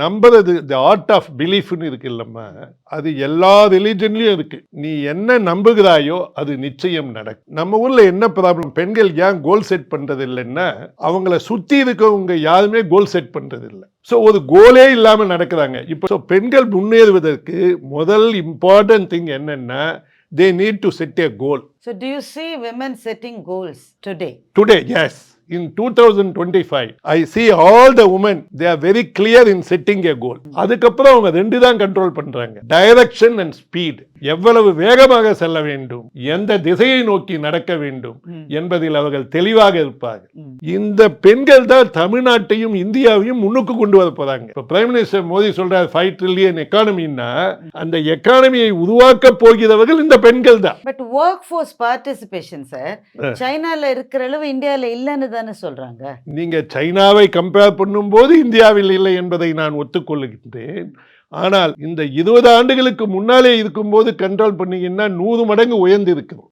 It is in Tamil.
நம்புறது தி ஆர்ட் ஆஃப் பிலீஃப்னு இருக்கு இல்லம்மா, அது எல்லா ரிலிஜன்லயும் இருக்கு. நீ என்ன நம்புகிறாயோ அது நிச்சயம் நடக்கும். நம்ம ஊர்ல என்ன ப்ராப்ளம், பெண்கள் ஏன் கோல் செட் பண்றது இல்லைன்னா, அவங்கள சுத்தி இருக்கவங்க யாருமே கோல் செட் பண்றது இல்லை. ஸோ ஒரு கோலே இல்லாம நடக்கிறாங்க. இப்போ பெண்கள் முன்னேறுவதற்கு முதல் இம்பார்ட்டன்ட் திங் என்னன்னா, they need to set a goal. So do you see women setting goals today? Today, yes. In 2025, I see all the women, they are very clear in setting a goal. அதுக்கப்புறம் அவங்க ரெண்டு தான் கண்ட்ரோல் பண்றாங்க, டைரக்ஷன் அண்ட் ஸ்பீட். எவ்வளவு வேகமாக செல்ல வேண்டும், எந்த திசையை நோக்கி நடக்க வேண்டும் என்பதில் அவர்கள் தெளிவாக இருப்பார்கள். இந்த பெண்கள் தான் தமிழ்நாட்டையும் இந்தியாவையும் முன்னுக்கு கொண்டு வர போறாங்க. இப்போ பிரைம் மினிஸ்டர் மோடி சொல்றாரு 5 trillion எக்கானமின்னா, அந்த எக்கானமியை உருவாக்க போகிறவர்கள் இந்த பெண்கள் தான். But work force participation sir சைனால இருக்கிற அளவு இந்தியாவில் இல்லைன்னு தானே சொல்றாங்க. நீங்க சைனாவை கம்பேர் பண்ணும்போது இந்தியாவில் இல்லை என்பதை நான் ஒத்துக்கொள்கின்றேன். ஆனால் இந்த 20 ஆண்டுகளுக்கு முன்னாலே இருக்கும்போது கண்ட்ரோல் பண்ணீங்கன்னா 100 மடங்கு உயர்ந்து இருக்கும்.